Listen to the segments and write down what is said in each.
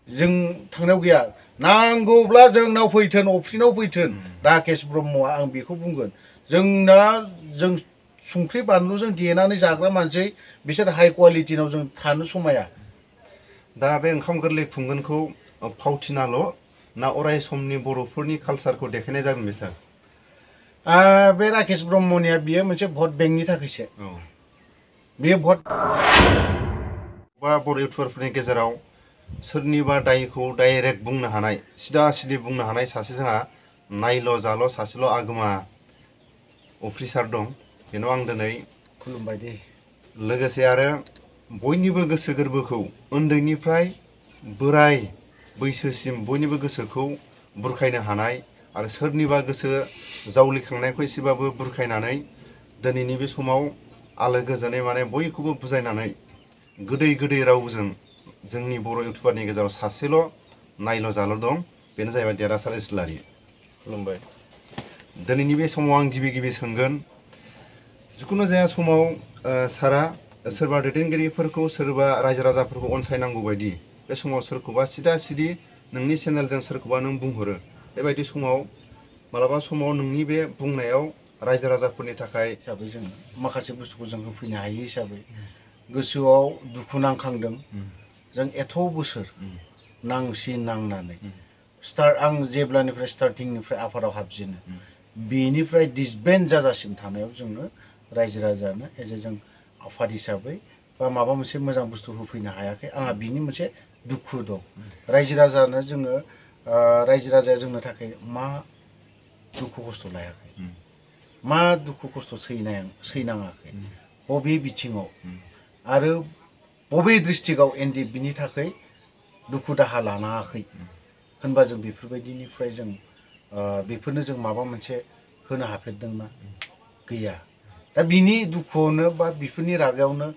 जों थांनायाव गैया नांगौब्ला जोंनाव फैथोन अफिसाव फैथोन राकेश ब्रह्मआ आं बेखौ बुंगोन जों संख्रि बानलुजों देनानै जाग्रा मानसि बिसोर हाई क्वालिटिनाव जों थानो समाया दा बे ओंखाम गोरलै खुंगोनखौ फावथिनाल' ना अराय समनि बर'फोरनि कालसारखौ देखायनाय जागोन बे सार बे राकेश ब्रह्मनिया बियो मोनसे भट बेंकनि थाखायसो बेयो भट बा बर' इउटुबारफोरनि गेजेराव सोरनिबा दायखौ डाइरेक्ट बुंनो हानाय सिदा सिदि बुंनो हानाय सासे जोंहा नायल' जाल' सासेल' आगोमा अफिसार दं बेनाव आं दिनै खुलुमबाय दे लोगोसे आरो बयनिबो गोसो गोरबोखौ उन्दैनिफ्राय बोराय बैसोसिम बयनिबो गोसोखौ बुरखायनो हानाय आरो सोरनिबा गोसो जावलिखांनायखौ एसेबाबो बुरखायनानै दिनैनि बे समाव आलो गोजोनै माने बयखौबो बुजायनानै गोदै गोदै रावजों जोंनि बर' इउटुबारनि गेजेराव सासेल' नायल' जाल' दं बेनो जाहैबाय देरहासार इस्लारि खुलुमबाय दिनैनि बे समाव आं गिबि सोंगोन जिखुनु जाया समाव सारा सोरबा दैदेनगिरिफोरखौ सोरबा रायजो राजाफोरखौ अनसायनांगौ बायदि बे समाव सोरखौबा सिदा सिदि नोंनि चेनेलजों सोरखौबा नों बुंहरो बेबायदि समाव मालाबा समाव नोंनि बे बुंनायाव रायजो राजाफोरनि थाखाय हिसाबै जों माखासे बुस्थुखौ जों होफैनो हायो हिसाबै गोसोआव दुखु नांखांदों जों एथ' बोसोर नांनानै आं जेब्लानिफ्राय स्टार्टिंनिफ्राय आफादाव हाबजेनो बेनिफ्राय डिसबेन्ड जाजासिम थानायाव जोङो रायजो राजानो जों आफाद हिसाबै बा माबा मोनसे मोजां बुस्थु होफैनो हायाखै आंहा बिनि मोनसे दुखु दं रायजो राजानो जोङो रायजो राजाया जोंनो थाखाय मा दुखु खस्थ' लायाखै मा दुखु खस्थ' सैनाङाखै बबे बिथिङाव आरो बबे डिस्ट्रिक्टआव बिनि थाखाय दुखु दाहा लानाङाखै होनबा जों बेफोरबायदिनिफ्राय जों बेफोरनो जों माबा मोनसे होनो हाफेरदोंना गैया दा बिनि दुखुआवनो बा बेफोरनि रागायावनो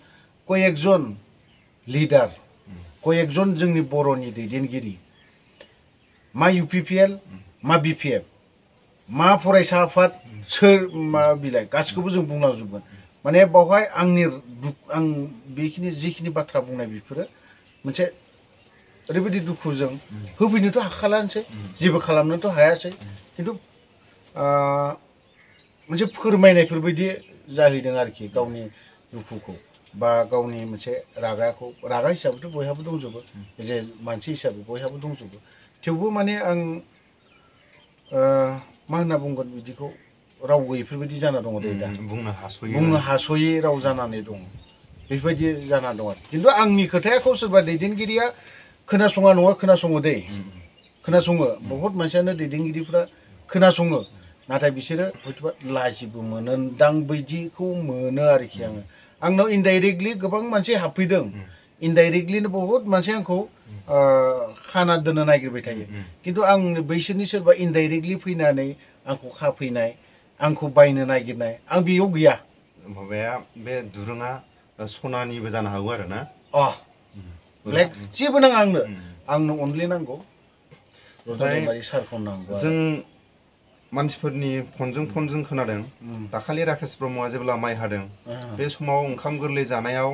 कयेकजन लिडार कयेकजन जोंनि बर'नि दैदेनगिरि मा UPPL मा BPF मा फरायसा आफाद सोर मा बिलाइ गासिखौबो जों बुंलांजोबगोन माने बावहाय आं बेखिनि जिखिनि बाथ्रा बुंनाय बेफोरो मोनसे ओरैबायदि दुखुजों होफैनोथ' हाखालानोसै जेबो खालामनोथ' हायासै खिन्थु मोनसे फोरमायनायफोर बायदि जाहैदों आरोखि गावनि दुखुखौ बा गावनि मोनसे रागा हिसाबैथ' बयहाबो दंजोबो जे मानसि हिसाबै बयहाबो दंजोबो थेवबो माने आं मा होनना बुंगोन बिदिखौ राव गैयैफोरबायदि जाना दङ दा बुंनो हास'यै राव जानानै दङ बेफोरबायदि जाना दं आरो खिन्थु आंनि खोथायाखौ सोरबा दैदेनगिरिया खोनासङा नङा खोनासङो दै खोनासङो बहुत मानसियानो दैदेनगिरिफ्रा खोनासङो नाथाय बिसोरो हयथ'बा लाजिबो मोनोदां बायदिखौ मोनो आरोखि आंनाव इनडाइरेक्टलि गोबां मानसि हाबफैदों इनडाइरेक्टलिनो बहुत मानसि आंखौ खाना दोननो नागिरबाय थायो खिन्थु आं बैसोरनि सोरबा इनडाइरेक्टलि फैनानै आंखौ खाफैनाय आंखौ बायनो नागिरनाय आं बेयाव गैया माबाया बे दुरुङा सनानिबो जानो हागौ आरो ना ब्लेक जेबो नाङा आंनो अनलि नांगौ सारखौ नांगौ जों मानसिफोरनि फनजों खोनादों दाखालि राकेश ब्रह्मआ जेब्ला माइ हादों बे समाव ओंखाम गोरलै जानायाव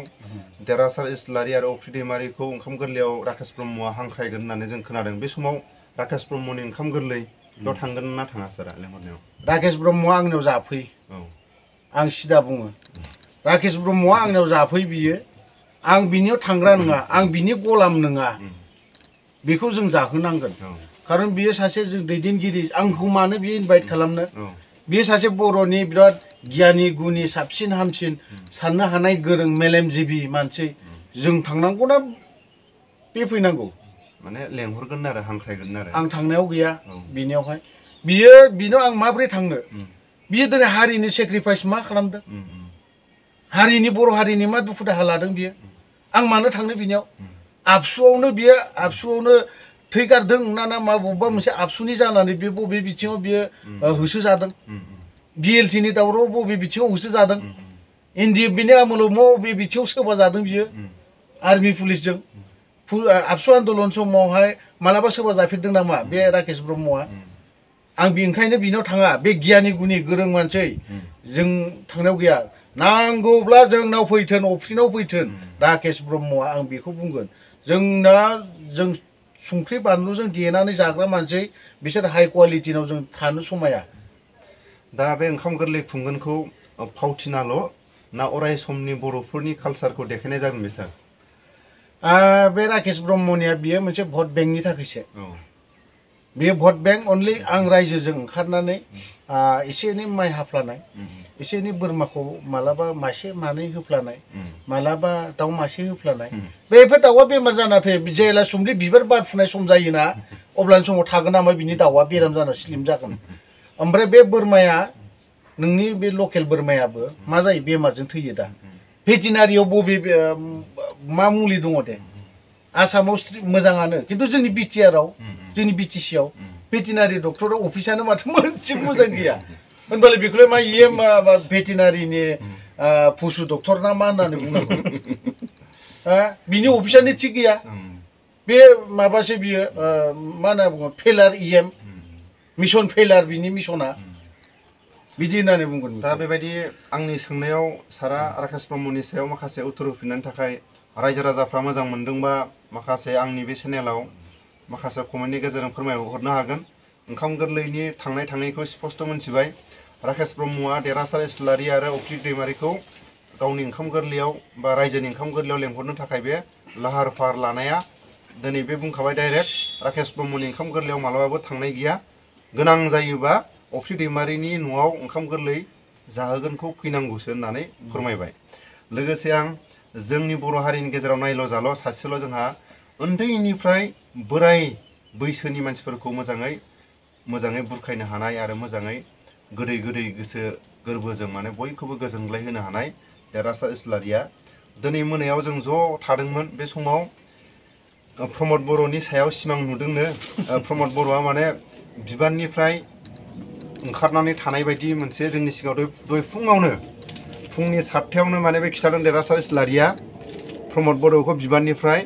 देरहासार इस्लारि आरो अफ्रि दैमारिखौ ओंखाम गोरलैयाव राकेश ब्रह्मआ हांख्रायगोन होननानै जों खोनादों बे समाव राकेश ब्रह्मनि ओंखाम गोरलैल' थांगोन ना थाङा सारा लेंहरनायाव राकेश ब्रह्मआ आंनियाव जाफै आं सिदा बुङो राकेश ब्रह्मआ आंनियाव जाफै बियो आं बिनियाव थांग्रा नङा आं बिनि गलाम नङा बेखौ जों जाहोनांगोन खारन बियो सासे जों दैदेनगिरि आंखौ मानो बियो इनभाइट खालामनो बियो सासे बर'नि बिराद गियानि गुनि साबसिन हामसिन साननो हानाय गोरों मेलेमजिबि मानसि जों थांनांगौना बे फैनांगौ माने लेंहरगोन आरो हांख्रायगोन आरो आं थांनायाव गैया बिनियावहाय बिनो आं माब्रै थांनो बियो दिनै हारिनि सेक्रिफाइस मा खालामदों हारिनि बर' हारिनि मा दुखु दाहा लादों बियो आं मानो थांनो बिनियाव आबसुआवनो थै गारदों ना मा बबेबा मोनसे आबसुनि जानानै बे बबे बिथिङाव बियो होसोजादों BLTनि दावराव बबे बिथिङाव होसोजादों NDFBनि आमोलाव बबे बिथिङाव सोबा जादों बियो आर्मि पुलिसजों आबसु आन्दलन समावहाय मालाबा सोरबा जाफेरदों नामा बे राकेश ब्रह्मआ आं ओंखायनो बिनाव थाङा बे गियानि गुनि गोरों मानसि जों थांनायाव गैया नांगौब्ला जोंनाव फैथोन अफिसाव फैथोन राकेश ब्रह्मआ आं बेखौ बुंगोन जों संख्रि बानलुजों देनानै जाग्रा मानसि बिसोर हाइ क्वालिटिनाव जों थानो समाया दा बे ओंखाम गोरलै खुंगोनखौ फावथिनाल' ना अराय समनि बर'फोरनि कालसारखौ देखायनाय जागोन बे सार बे राकेश ब्रह्मनिया बियो मोनसे भट बेंकनि थाखायसो औ बेयो भट बेंक अनलि आं रायजोजों ओंखारनानै एसे एनै माइ हाफ्लानाय एसे एनै बोरमाखौ मालाबा मासे मानै होफ्लानाय मालाबा दाउ मासे होफ्लानाय बेफोर दाउआ बेमार जाना थायो जेला सुम्लि बिबार बारफुनाय सम जायोना अब्लानि समाव थागोन नामा बिनि दाउआ बेराम जाना स्लिम जागोन ओमफ्राय बे बोरमाया नोंनि बे लकेल बोरमायाबो मा जायो बेमारजों थैयो दा भेटेनारियाव बबे मा मुलि दङ दे आसामाव मोजाङानो खिन्थु जोंनि बिटिआरआव जोंनि बिटिसिआव भेटेनारि डक्टरा अफिसानो माथो मोनसे मोजां गैया होनबालाय बेखौलाय मा इयो मा भेटेनारिनि पशु डक्टर ना मा होननानै बुंनांगौ बिनि अफिसानो थिग गैया बे माबासो बियो मा होनना बुङो फेलार इएम मिशन फेलार बिनि मिशना बिदि होननानै बुंगोन दा बेबायदि आंनि सोंनायाव सारा राकेश ब्रह्मनि सायाव माखासे उत्तर होफिननायनि थाखाय रायजो राजाफ्रा मोजां मोनदोंबा माखासे आंनि बे चेनेलाव माखासे कमेन्टनि गेजेरजों फोरमायहरनो हागोन ओंखाम गोरलैनि थांनाय थाङैखौ स्पष्ट मोनथिबाय राकेश ब्रह्मआ देरहासार इस्लारि आरो अख्रि दैमारिखौ गावनि ओंखाम गोरलैयाव बा रायजोनि ओंखाम गोरलैयाव लेंहरनो थाखाय बे लाहार फाहार लानाया दिनै बे बुंखाबाय डाइरेक्ट राकेश ब्रह्मनि ओंखाम गोरलैयाव मालाबाबो थांनाय गैया गोनां जायोबा अख्रि दैमारिनि न'आव ओंखाम गोरलै जाहोगोनखौ फैनांगौसो होननानै फोरमायबाय लोगोसे आं जोंनि बर' हारिनि गेजेराव नायल' जाल' सासेल' जोंहा उन्दैनिफ्राय बोराय बैसोनि मानसिफोरखौ मोजाङै बुरखायनो हानाय आरो मोजाङै गोदै गोसो गोरबोजों माने बयखौबो गोजोनग्लाय होनो हानाय देरहासार इस्लारिया दिनै मोनायाव जों ज' थादोंमोन बे समाव प्रमद बर'नि सायाव सिमां नुदोंनो प्रमद बर'आ माने बिबाननिफ्राय ओंखारनानै थानाय बायदि मोनसे जोंनि सिगाङाव दय फुङावनो फुंनि 7थायावनो माने बे खिथादों देरहासार इस्लारिया प्रमद बर'खौ बिबाननिफ्राय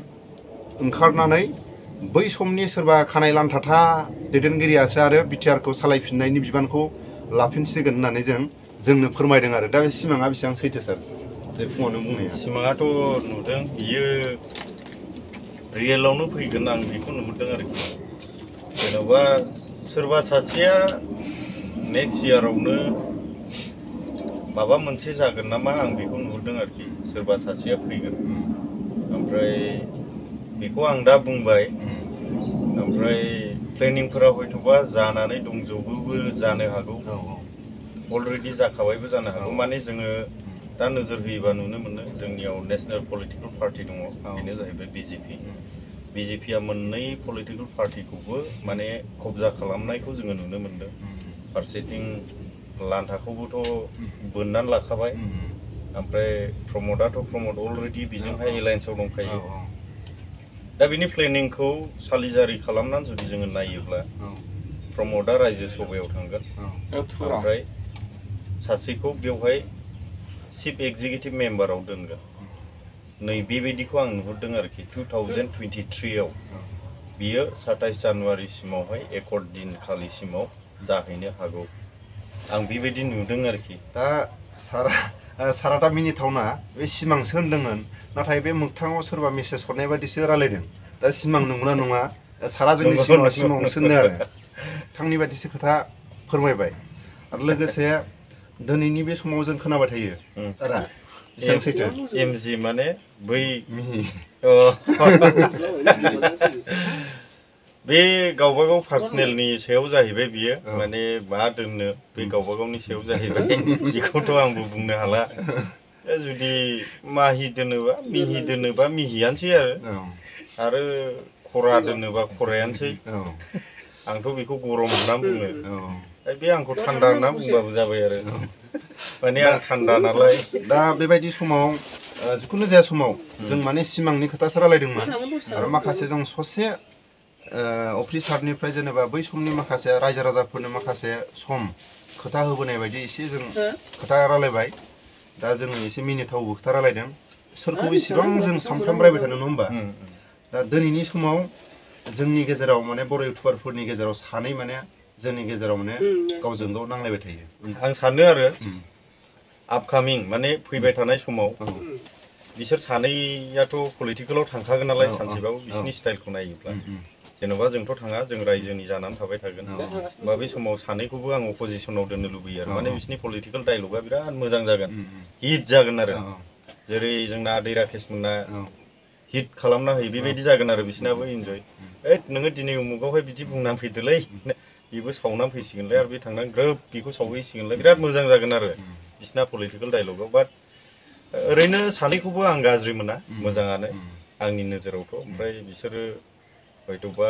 ओंखारनानै बै समनि सोरबा खानाय लान्थाथा दैदेनगिरियासो आरो बिटिआरखौ सालायफिननायनि बिबानखौ लाफिनसिगोन होननानै जोंनो फोरमायदों आरो दा बे सिमाङा बेसेबां सैथो सार बे फुङावनो बुंनाया सिमाङाथ' नुदों बियो रियेलावनो फैगोन आं बेखौ नुहुरदों आरोखि जेन'बा सोरबा सासेया नेक्स्ट इयारावनो माबा मोनसे जागोन नामा आं बेखौ नुहुरदों आरोखि सोरबा सासेया फैगोन ओमफ्राय बेखौ आं दा बुंबाय ओमफ्राय प्लेनिंफोरा हयथ'बा जानानै दंजोबोबो जानो हागौ अलरेडि जाखाबायबो जानो हागौ माने जोङो दा नोजोर होयोबा नुनो मोनो जोंनियाव नेशनेल पलिटिकेल पार्टि दङ बेनो जाहैबाय बिजेपिआ मोननै पलिटिकेल पार्टिखौबो माने कब्जा खालामनायखौ जोङो नुनो मोनदों फारसेथिं लान्थाखौबोथ' बोननानै लाखाबाय ओमफ्राय प्रमदाथ' अलरेडि बेजोंहाय एलायन्सआव दंखायो दा बिनि प्लेनिंखौ सालिजारि खालामनानै जुदि जोङो नायोब्ला प्रमदा रायजो सभायाव थांगोन ओमफ्राय सासेखौ बेवहाय चिफ एक्जिकिउटिभ मेम्बाराव दोनगोन नै बेबायदिखौ आं नुहुरदों आरोखि 2023आव बियो 27 जानुवारिसिमावहाय एकर्ड दिनखालिसिमाव जाहैनो हागौ आं बेबायदि नुदों आरोखि दा सारा दा मिनिथावना बे सिमांसो होनदोंमोन नाथाय बे मोगथाङाव सोरबा मेसेज हरनाय बायदिसो रायलायदों दा सिमां नंगौना नङा सारा जोंनि सिमांसो होनदों आरो थांनि बायदिसो खोथा फोरमायबाय आरो लोगोसे दिनैनि बे समाव जों खोनाबाय थायो बेसेबां सैथो एमजि माने बै मिहि बे गावबागाव पार्सनेलनि सायाव जाहैबाय बियो माने मा दोननो बे गावबागावनि सायाव जाहैबाय बेखौथ' आंबो बुंनो हाला जुदि माहि दोनोबा मिहियानोसै आरो खरा दोनोबा खरायानोसै आंथ' बेखौ गरम होननानै बुङो बे आंखौ थान्दा होनना बुंबाबो जाबाय आरो माने आं थान्दा नालाय दा बेबायदि समाव जिखुनु जाया समाव जों माने सिमांनि खोथासो रायलायदोंमोन आरो माखासे जों ससे अफिसारनिफ्राय जेनेबा बै समनि माखासे रायजो राजाफोरनो माखासे सम खोथा होबोनाय बायदि एसे जों खोथा रायलायबाय दा जोङो एसे मिनिथावबो खोथा रायलायदों सोरखौ बेसेबां जों सानफ्रामबो रायबाय थानो नङा होमबा दा दिनैनि समाव जोंनि गेजेराव माने बर' इउटुबारफोरनि गेजेराव सानै माने जोंनि गेजेराव माने गावजों गाव नांलायबाय थायो आं सानो आरो आपकामिं माने फैबाय थानाय समाव बिसोर सानैयाथ' पलिटिकेलाव थांखागोन नालाय सानसेबाबो बिसोरनि स्टाइलखौ नायोब्ला जेन'बा जोंथ' थाङा जों रायजोनि जानानै थाबाय थागोन बा बे समाव सानैखौबो आं अपोजिसनाव दोननो लुबैयो आरो माने बिसिनि पलिटिकेल डायलगा बिराद मोजां जागोन हिट जागोन आरो जेरै जोंना आदै राकेश मोनना हिट खालामना होयो बेबायदि जागोन आरो बिसिनाबो इन्जय नोङो दिनै उमुगावहाय बिदि बुंनानै फैदोलै बेबो सावनानै फैसिगोनलाय आरो बे थांनानै ग्रोब बेखौ सावहैसिगोनलाय बिराद मोजां जागोन आरो बिसिना पलिटिकेल डायलगाव बाट ओरैनो सानैखौबो आं गाज्रि मोना मोजाङानो आंनि नोजोरावथ' ओमफ्राय बिसोरो हयथ'बा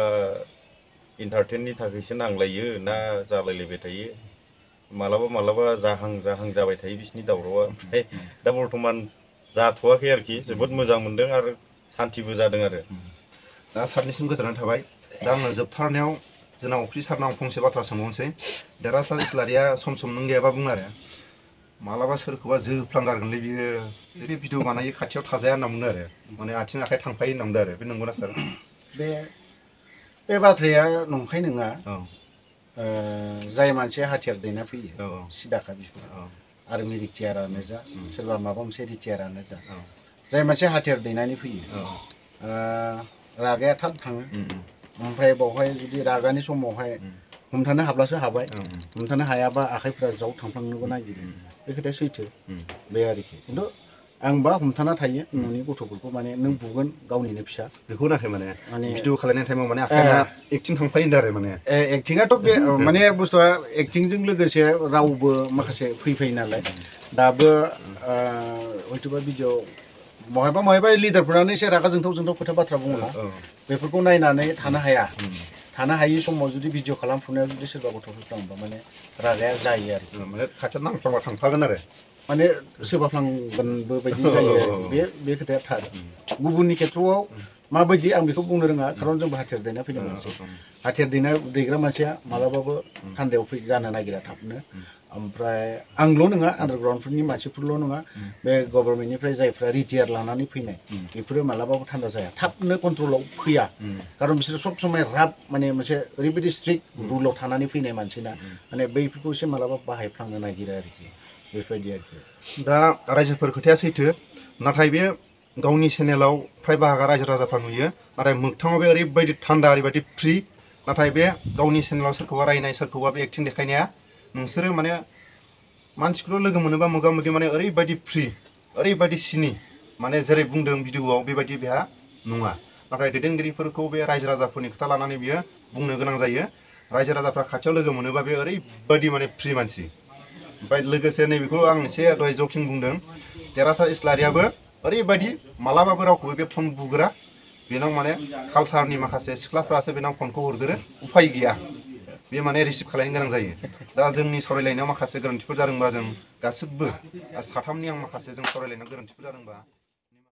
इन्टारटेननि थाखायसो नांलायो ना जालायलायबाय थायो मालाबा जाहां जाबाय थायो बिसिनि दावरावआ ओमफ्राय दा बर्थमान जाथ'वाखै आरोखि जोबोद मोजां मोनदों आरो सान्थिबो जादों आरो दा सारनिसिम गोजोननाय थाबाय दा आङो जोबथारनायाव जोंना अख्रि सारनाव फंसे बाथ्रा सोंबावनोसै देरहासार इस्लारिया सम नों गैयाबा बुङो आरो मालाबा सोरखौबा जोफ्लांगारगोनलै बियो बे भिडिअ बानायो खाथियाव थाजाया होनना बुङो आरो माने आथिं आखाइ थांफायो होनना बुंदों आरो बे नंगौना सार बे बाथ्राया नंखाय नङा जाय मानसिया हाथियार दैना फैयो सिदाखा बिफोर आर्मि रिटायारानो जा सोरबा माबा मोनसे रिटायारानो जा जाय मानसिया हाथियार दैनानै फैयो रागाया थाब थाङो ओमफ्राय बावहाय जुदि रागानि समावहाय हमथानो हाब्लासो हाबाय हमथानो हायाबा आखाइफ्रा ज्राव थांफ्लांनोबो नागिरो बे खोथाया सैथो बे आरोखि खिन्थु आंबा हमथाना थायो न'नि गथ'फोरखौ माने नों बुगोन गावनिनो फिसा बेखौ होनाखै माने भिडिअ खालायनाय टाइमाव माने आखाइया एक्टिं थांफायो होनदों आरो माने एक्टिंआथ' बे माने बुस्थुआ एक्टिंजों लोगोसे रावबो माखासे फैफायो नालाय दाबो हयथ'बा भिडिअ महायबा लिडारफोरानो एसे रागा जोंथाव खोथा बाथ्रा बुङोना बेफोरखौ नायनानै थानो हायि समाव जुदि भिडिअ खालामफुनायाव जुदि सोरबा गथ'फोर माने रागाया जायो आरो माने खाथियाव नांफ्लांबा थांफागोन आरो माने सोबाफ्लांगोनबो बायदि जायो बे खोथाया थार गुबुननि खेथ्रआव माबायदि आं बेखौ बुंनो रोङा खारन जोंबो हाथियार दैना फैनाय मानसि हाथियार दैग्रा मानसिया मालाबाबो थान्दायाव जानो नागिरा थाबनो ओमफ्राय आंल' नङा आन्डारग्राउन्डफोरनि मानसिफोरल' नङा बे गभर्नमेन्टनिफ्राय जायफ्रा रिटायार लानानै फैनाय बेफोरो मालाबाबो थान्दा जाया थाबनो कन्ट्रलाव फैया खारन बिसोरो सब समाय राब माने मोनसे ओरैबायदि स्ट्रिक्ट रुलाव थानानै फैनाय मानसिना माने बैफोरखौ एसे मालाबा बाहायफ्लांनो नागिरो आरोखि बेबायदि आरोखि दा रायजोफोर खोथाया सैथो नाथाय बे गावनि चेनेलाव फ्राय बाहागा रायजो राजाफ्रा नुयो नाथाय मोगथाङाव बे ओरैबायदि थान्दा ओरैबायदि फ्रि नाथाय बे गावनि चेनेलाव सोरखौबा रायनाय सोरखौबा बे एक्टिं देखायनाया नोंसोरो माने मानसिखौल' लोगो मोनोबा मोगा मोगि माने ओरैबायदि फ्रि ओरैबायदि सिनि माने जेरै बुंदों भिडिअआव बेबायदि बेहा नङा नाथाय दैदेनगिरिफोरखौ बे रायजो राजाफोरनि खोथा लानानै बियो बुंनो गोनां जायो रायजो राजाफ्रा खाथियाव लोगो मोनोबा बे ओरैबायदि माने फ्रि मानसि ओमफ्राय लोगोसे नैबेखौ आं एसे दहाय जकिं बुंदों देरहासार इस्लारियाबो ओरैबायदि मालाबाबो रावखौबो बे फन बुग्रा बेनाव माने कालसारनि माखासे सिख्लाफ्रासो बेनाव फनखौ हरगोरो उफाय गैया बे माने रिसिभ खालामनो गोनां जायो दा जोंनि सावरायलायनायाव माखासे गोरोन्थिफोर जादोंबा जों गासिबो साथामनि आं माखासे जों सावरायलायनायाव गोरोन्थिफोर जादोंबा